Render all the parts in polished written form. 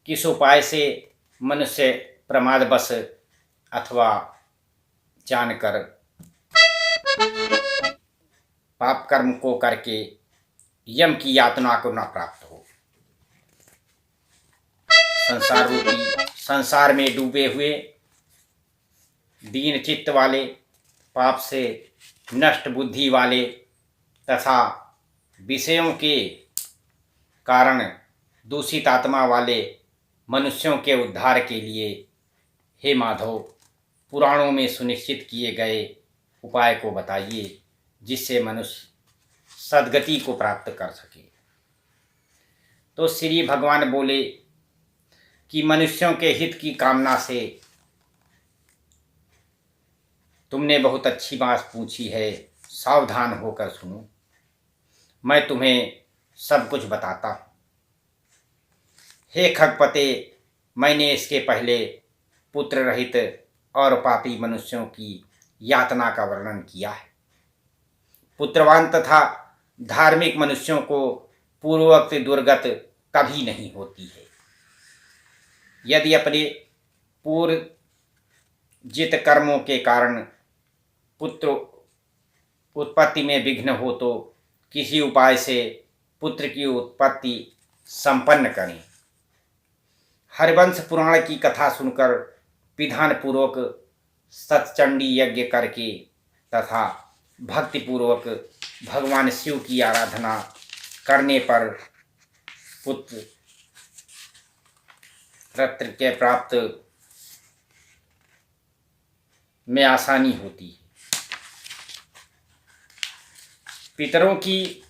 किस उपाय से मनुष्य प्रमादवश अथवा जानकर पाप कर्म को करके यम की यातना को न प्राप्त हो। संसार में डूबे हुए दीन चित्त वाले, पाप से नष्ट बुद्धि वाले तथा विषयों के कारण दूषित आत्मा वाले मनुष्यों के उद्धार के लिए हे माधव, पुराणों में सुनिश्चित किए गए उपाय को बताइए, जिससे मनुष्य सद्गति को प्राप्त कर सके। तो श्री भगवान बोले कि मनुष्यों के हित की कामना से तुमने बहुत अच्छी बात पूछी है, सावधान होकर सुनो, मैं तुम्हें सब कुछ बताता हूँ। हे खगपते, मैंने इसके पहले पुत्र रहित और पापी मनुष्यों की यातना का वर्णन किया है। पुत्रवान तथा धार्मिक मनुष्यों को पूर्वोक्त दुर्गत कभी नहीं होती है। यदि अपने पूर्वजित कर्मों के कारण पुत्र उत्पत्ति में विघ्न हो तो किसी उपाय से पुत्र की उत्पत्ति संपन्न करें। हरिवंश पुराण की कथा सुनकर विधान पूर्वक सतचंडी यज्ञ करके तथा भक्ति पूर्वक भगवान शिव की आराधना करने पर पुत्र रत्न के प्राप्त में आसानी होती है। पितरों की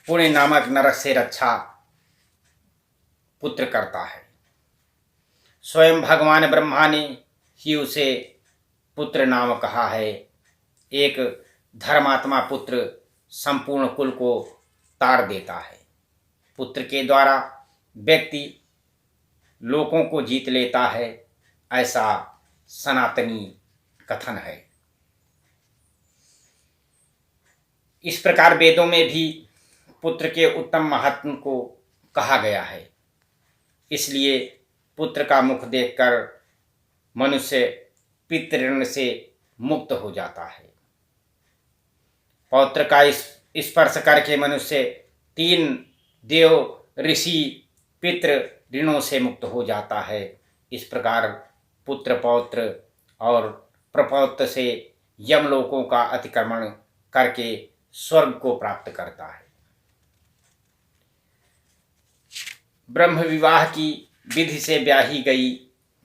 पुण्य नामक नरक से रक्षा पुत्र करता है। स्वयं भगवान ब्रह्मा ने ही उसे पुत्र नाम कहा है। एक धर्मात्मा पुत्र संपूर्ण कुल को तार देता है। पुत्र के द्वारा व्यक्ति लोकों को जीत लेता है, ऐसा सनातनी कथन है। इस प्रकार वेदों में भी पुत्र के उत्तम महत्व को कहा गया है। इसलिए पुत्र का मुख देखकर मनुष्य पितृऋण से मुक्त हो जाता है। पौत्र का स्पर्श करके मनुष्य 3 देव, ऋषि, पितृ ऋणों से मुक्त हो जाता है। इस प्रकार पुत्र, पौत्र और प्रपौत्र से यमलोकों का अतिक्रमण करके स्वर्ग को प्राप्त करता है। ब्रह्म विवाह की विधि से ब्याही गई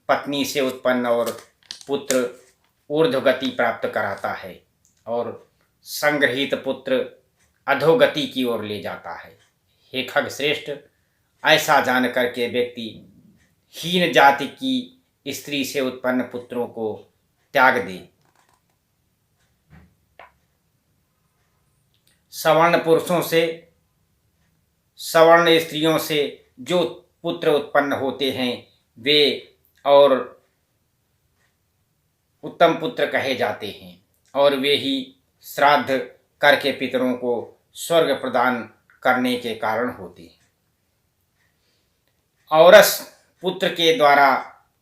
पत्नी से उत्पन्न और पुत्र ऊर्ध्वगति प्राप्त कराता है और संग्रहित पुत्र अधोगति की ओर ले जाता है। हे खग श्रेष्ठ, ऐसा जान करके व्यक्ति हीन जाति की स्त्री से उत्पन्न पुत्रों को त्याग दे। सवर्ण स्त्रियों से जो पुत्र उत्पन्न होते हैं वे और उत्तम पुत्र कहे जाते हैं और वे ही श्राद्ध करके पितरों को स्वर्ग प्रदान करने के कारण होते हैं। औरस पुत्र के द्वारा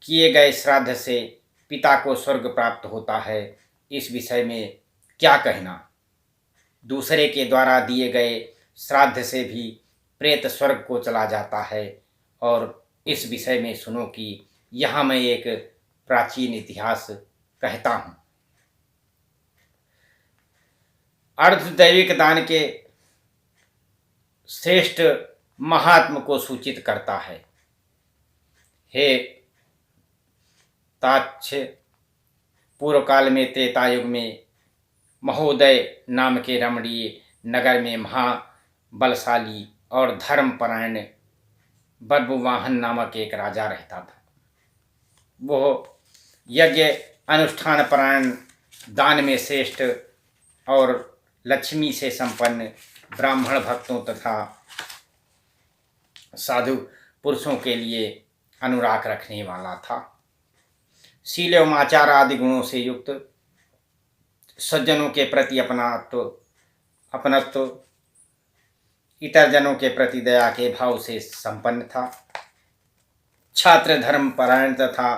किए गए श्राद्ध से पिता को स्वर्ग प्राप्त होता है। इस विषय में क्या कहना। दूसरे के द्वारा दिए गए श्राद्ध से भी प्रेत स्वर्ग को चला जाता है। और इस विषय में सुनो कि यहाँ मैं एक प्राचीन इतिहास कहता हूँ। अर्धदैविक दान के श्रेष्ठ महात्म को सूचित करता है। हे ताक्ष, पूर्व काल में त्रेता युग में महोदय नाम के रमणीय नगर में महाबलशाली और धर्मपरायण बर्बुवाहन नामक एक राजा रहता था। वो यज्ञ अनुष्ठान परायण, दान में श्रेष्ठ और लक्ष्मी से संपन्न ब्राह्मण भक्तों तथा साधु पुरुषों के लिए अनुराग रखने वाला था। शील एवं आचार आदि गुणों से युक्त, सज्जनों के प्रति अपनत्व इतर जनों के प्रति दया के भाव से संपन्न था। छात्र धर्म परायण तथा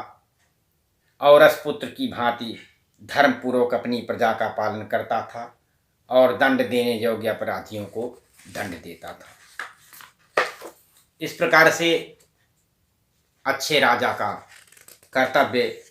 औरस पुत्र की भांति धर्मपूर्वक अपनी प्रजा का पालन करता था और दंड देने योग्य अपराधियों को दंड देता था। इस प्रकार से अच्छे राजा का कर्तव्य